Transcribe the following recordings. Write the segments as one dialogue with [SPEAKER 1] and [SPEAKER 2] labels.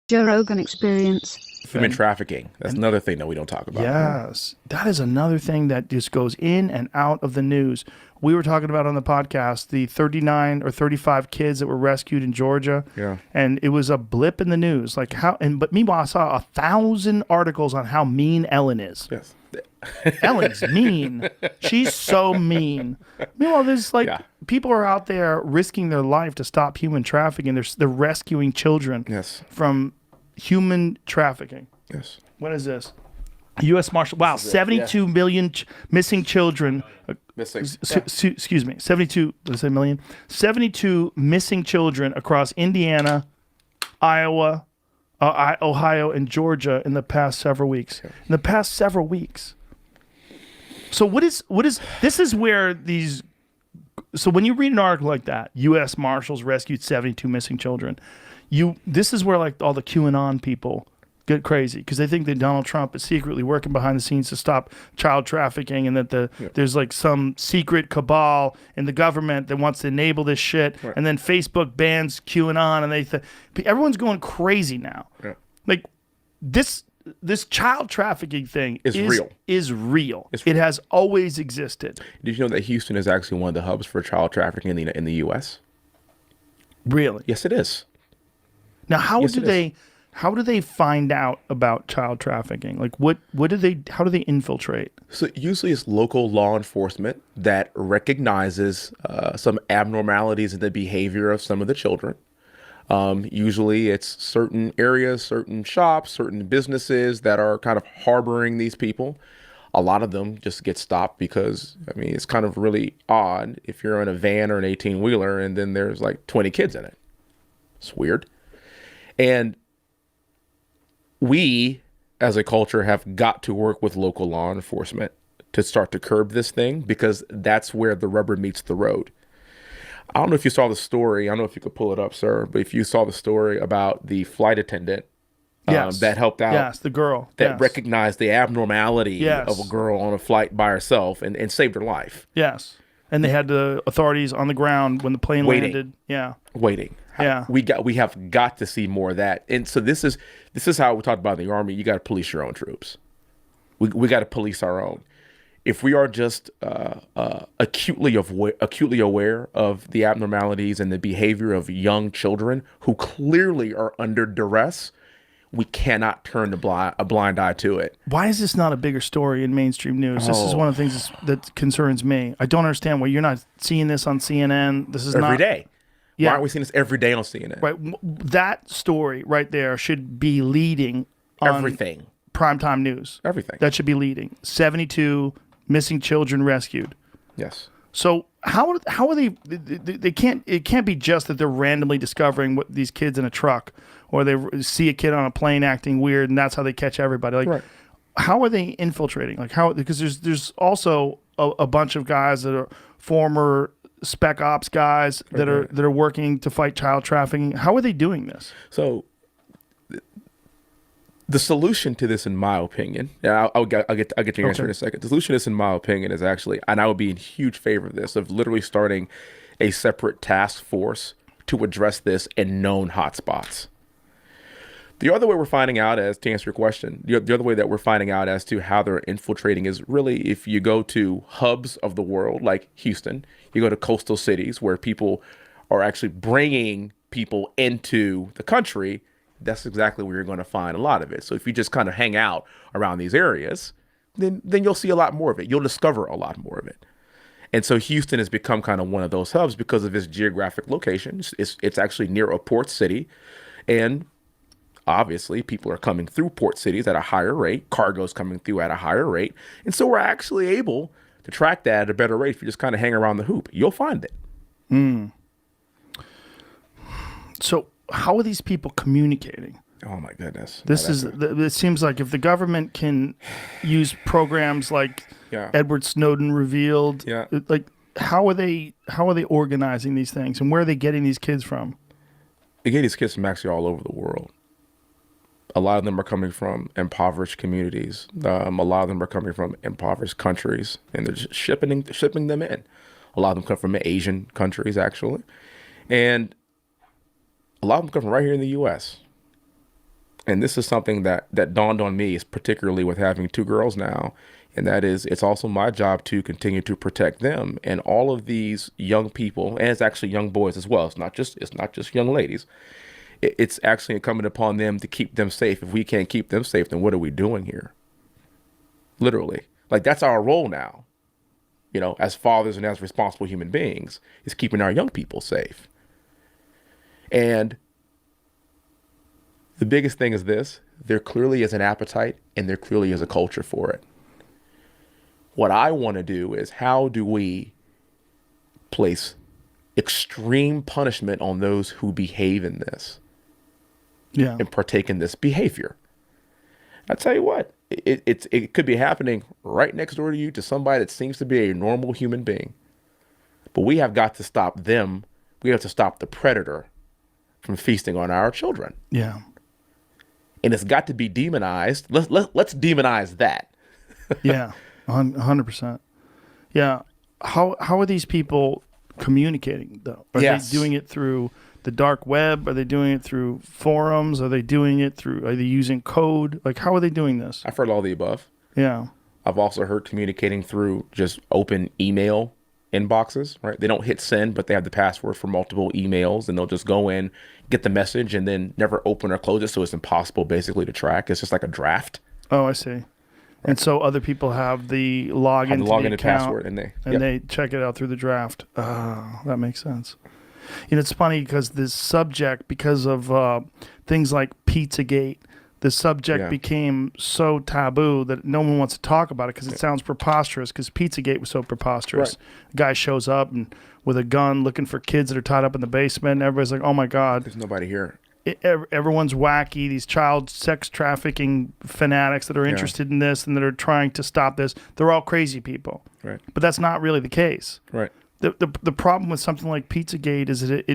[SPEAKER 1] Joe Rogan experience.
[SPEAKER 2] Human trafficking. That's another thing that we don't talk about.
[SPEAKER 3] Yes, that is another thing that just goes in and out of the news. We were talking about on the podcast the 39 or 35 kids that were rescued in Georgia.
[SPEAKER 2] Yeah.
[SPEAKER 3] And it was a blip in the news. Like how, and but meanwhile, I saw 1,000 articles on how mean Ellen is.
[SPEAKER 2] Yes.
[SPEAKER 3] Ellen's mean. She's so mean. Meanwhile, there's like people are out there risking their life to stop human trafficking. They're rescuing children
[SPEAKER 2] Yes.
[SPEAKER 3] from human trafficking.
[SPEAKER 2] Yes.
[SPEAKER 3] What is this? U.S. Marshal. Wow, 72 million missing children.
[SPEAKER 2] Missing.
[SPEAKER 3] Excuse me. 72. Did I say million? 72 missing children across Indiana, Iowa, Ohio, and Georgia in the past several weeks. In the past several weeks. So what is this is where these. So when you read an article like that, U.S. Marshals rescued 72 missing children. This is where like all the QAnon people get crazy because they think that Donald Trump is secretly working behind the scenes to stop child trafficking and that there's like some secret cabal in the government that wants to enable this shit. Right. And then Facebook bans QAnon and everyone's going crazy now. Yeah. Like this child trafficking thing is real. It's real. It has always existed.
[SPEAKER 2] Did you know that Houston is actually one of the hubs for child trafficking in the U.S.?
[SPEAKER 3] Really?
[SPEAKER 2] Yes, it is.
[SPEAKER 3] Now, how do they find out about child trafficking? Like, how do they infiltrate?
[SPEAKER 2] So usually it's local law enforcement that recognizes some abnormalities in the behavior of some of the children. Usually it's certain areas, certain shops, certain businesses that are kind of harboring these people. A lot of them just get stopped because, I mean, it's kind of really odd if you're in a van or an 18-wheeler and then there's like 20 kids in it. It's weird. And we, as a culture, have got to work with local law enforcement to start to curb this thing because that's where the rubber meets the road. I don't know if you saw the story. I don't know if you could pull it up, sir, but if you saw the story about the flight attendant that helped out.
[SPEAKER 3] Yes, the girl.
[SPEAKER 2] That recognized the abnormality of a girl on a flight by herself and saved her life.
[SPEAKER 3] Yes. And they had the authorities on the ground when the plane landed. Yeah.
[SPEAKER 2] Waiting.
[SPEAKER 3] Yeah.
[SPEAKER 2] We have got to see more of that. And so this is how we talked about in the Army. You got to police your own troops. We got to police our own. If we are just acutely aware of the abnormalities and the behavior of young children who clearly are under duress, we cannot turn a blind eye to it.
[SPEAKER 3] Why is this not a bigger story in mainstream news? This is one of the things that concerns me. I don't understand why you're not seeing this on CNN. This is
[SPEAKER 2] every day.
[SPEAKER 3] Yeah.
[SPEAKER 2] Why aren't we seeing this every day on CNN?
[SPEAKER 3] Right. That story right there should be leading on
[SPEAKER 2] everything.
[SPEAKER 3] Primetime news.
[SPEAKER 2] Everything.
[SPEAKER 3] That should be leading. 72 missing children rescued.
[SPEAKER 2] Yes.
[SPEAKER 3] So how are they it can't be just that they're randomly discovering what these kids in a truck or they see a kid on a plane acting weird and that's how they catch everybody. Like how are they infiltrating? Like because there's also a bunch of guys that are former spec ops guys that are working to fight child trafficking. How are they doing this?
[SPEAKER 2] So the solution to this, in my opinion, I'll get to your answer in a second. The solution to this, in my opinion, is actually, and I would be in huge favor of this, of literally starting a separate task force to address this in known hotspots. The other way we're finding out, to answer your question, the other way that we're finding out as to how they're infiltrating is really if you go to hubs of the world like Houston, you go to coastal cities where people are actually bringing people into the country. That's exactly where you're going to find a lot of it. So if you just kind of hang out around these areas, then you'll see a lot more of it. You'll discover a lot more of it. And so Houston has become kind of one of those hubs because of its geographic location. It's actually near a port city. And obviously, people are coming through port cities at a higher rate. Cargo's coming through at a higher rate. And so we're actually able to track that at a better rate if you just kind of hang around the hoop. You'll find it.
[SPEAKER 3] So how are these people communicating?
[SPEAKER 2] Oh my goodness!
[SPEAKER 3] It seems like if the government can use programs like Edward Snowden revealed, like how are they organizing these things and where are they getting these kids from?
[SPEAKER 2] They get these kids from actually all over the world. A lot of them are coming from impoverished communities. A lot of them are coming from impoverished countries, and they're just shipping them in. A lot of them come from Asian countries, actually, and a lot of them come from right here in the U.S. And this is something that dawned on me, particularly with having two girls now, and that is it's also my job to continue to protect them and all of these young people, and it's actually young boys as well. It's not just young ladies. It's actually incumbent upon them to keep them safe. If we can't keep them safe, then what are we doing here? Literally, like that's our role now. As fathers and as responsible human beings, is keeping our young people safe. And the biggest thing is this: there clearly is an appetite and there clearly is a culture for it. What I want to do is, how do we place extreme punishment on those who behave in this and partake in this behavior? I tell you what, it could be happening right next door to you, to somebody that seems to be a normal human being. But we have got to stop them. We have to stop the predator from feasting on our children.
[SPEAKER 3] Yeah.
[SPEAKER 2] And it's got to be demonized. Let's demonize that.
[SPEAKER 3] Yeah, 100%. Yeah. How are these people communicating, though? Are they doing it through the dark web? Are they doing it through forums? Are they using code? Like, how are they doing this?
[SPEAKER 2] I've heard all the above.
[SPEAKER 3] Yeah.
[SPEAKER 2] I've also heard communicating through just open email inboxes, right? They don't hit send, but they have the password for multiple emails, and they'll just go in, get the message, and then never open or close it, so it's impossible basically to track. It's just like a draft.
[SPEAKER 3] Oh, I see. And so other people have the login to the account,
[SPEAKER 2] password, and
[SPEAKER 3] they check it out through the draft. Oh, that makes sense. It's funny because this subject, because of things like Pizzagate, the subject became so taboo that no one wants to talk about it because it sounds preposterous, because Pizzagate was so preposterous.
[SPEAKER 2] Right.
[SPEAKER 3] A guy shows up and with a gun looking for kids that are tied up in the basement, and everybody's like, oh my God.
[SPEAKER 2] There's nobody here.
[SPEAKER 3] Everyone's wacky. These child sex trafficking fanatics that are interested in this and that are trying to stop this, they're all crazy people.
[SPEAKER 2] Right.
[SPEAKER 3] But that's not really the case.
[SPEAKER 2] Right.
[SPEAKER 3] The problem with something like Pizzagate is that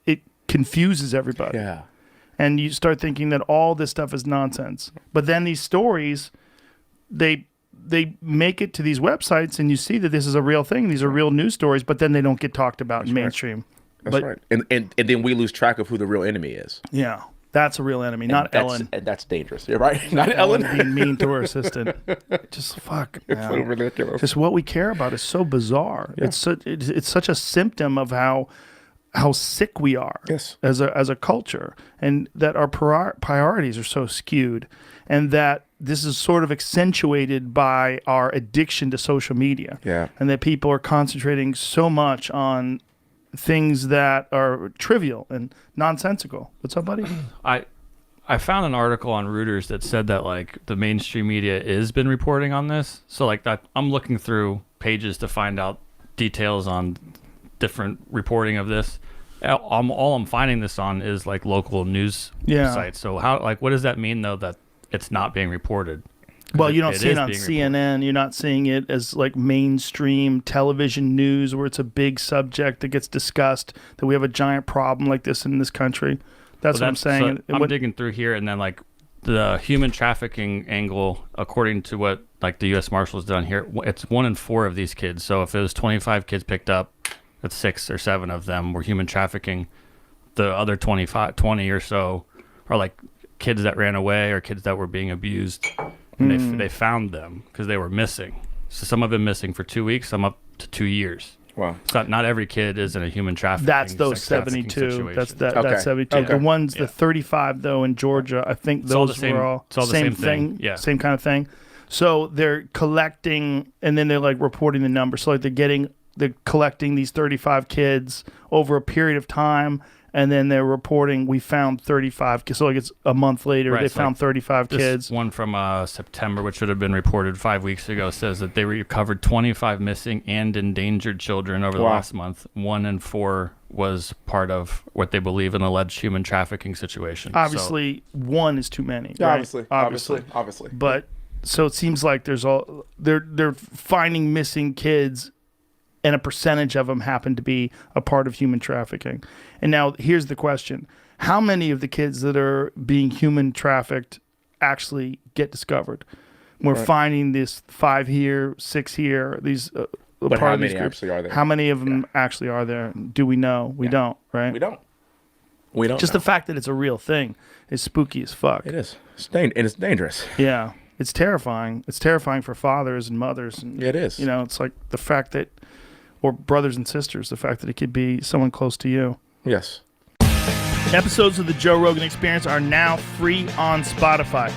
[SPEAKER 3] it confuses everybody.
[SPEAKER 2] Yeah.
[SPEAKER 3] And you start thinking that all this stuff is nonsense. But then these stories, they make it to these websites, and you see that this is a real thing. These are real news stories, but then they don't get talked about in mainstream.
[SPEAKER 2] That's right. And then we lose track of who the real enemy is.
[SPEAKER 3] Yeah. That's a real enemy, not Ellen.
[SPEAKER 2] And that's dangerous. You're right. Not Ellen.
[SPEAKER 3] Being mean to her assistant. Just fuck.
[SPEAKER 2] It's so ridiculous.
[SPEAKER 3] Just what we care about is so bizarre. Yeah. It's such a symptom of how sick we are as a culture, and that our priorities are so skewed, and that this is sort of accentuated by our addiction to social media.
[SPEAKER 2] Yeah.
[SPEAKER 3] And that people are concentrating so much on things that are trivial and nonsensical. What's up, buddy?
[SPEAKER 1] I found an article on Reuters that said that like the mainstream media has been reporting on this. So like that, I'm looking through pages to find out details on different reporting of this. All I'm finding this on is like local news sites. So what does that mean though, that it's not being reported?
[SPEAKER 3] Well, you don't see it on CNN. You're not seeing it as like mainstream television news where it's a big subject that gets discussed, that we have a giant problem like this in this country. That's what I'm saying.
[SPEAKER 1] So I'm digging through here, and then like the human trafficking angle, according to what like the U.S. Marshals done here, it's 1 in 4 of these kids. So if it was 25 kids picked up, that's 6 or 7 of them were human trafficking. The other 20 or so are like kids that ran away or kids that were being abused. And they found them because they were missing. So some have been missing for 2 weeks, some up to 2 years.
[SPEAKER 2] Wow.
[SPEAKER 1] So not every kid is in a human trafficking.
[SPEAKER 3] That's those 72. That's 72. Okay. The ones, the 35 though in Georgia, I think those were all same thing. Yeah. Same kind of thing. So they're collecting, and then they're like reporting the numbers. So like they're collecting these 35 kids over a period of time. And then they're reporting, we found 35 kids. So like it's a month later, they found 35 kids.
[SPEAKER 1] This one from September, which should have been reported 5 weeks ago, says that they recovered 25 missing and endangered children over the last month. 1 in 4 was part of what they believe an alleged human trafficking situation.
[SPEAKER 3] Obviously, 1 is too many. Right?
[SPEAKER 2] Obviously.
[SPEAKER 3] But so it seems like they're finding missing kids, and a percentage of them happen to be a part of human trafficking. And now here's the question. How many of the kids that are being human trafficked actually get discovered? We're finding this 5 here, 6 here, these
[SPEAKER 2] but
[SPEAKER 3] part
[SPEAKER 2] how
[SPEAKER 3] of
[SPEAKER 2] many
[SPEAKER 3] these groups.
[SPEAKER 2] actually are there? How many actually are there?
[SPEAKER 3] How many of them actually are there? Do we know? We don't, right?
[SPEAKER 2] We don't.
[SPEAKER 3] We don't.
[SPEAKER 2] We don't. We don't
[SPEAKER 3] Just
[SPEAKER 2] know.
[SPEAKER 3] the fact that it's a real thing is spooky as fuck.
[SPEAKER 2] It is. And it's dangerous.
[SPEAKER 3] Yeah. It's terrifying. It's terrifying for fathers and mothers. And,
[SPEAKER 2] Yeah, it is.
[SPEAKER 3] You know, it's like the fact that, or brothers and sisters, the fact that it could be someone close to you.
[SPEAKER 2] Yes.
[SPEAKER 3] Episodes of the Joe Rogan Experience are now free on Spotify.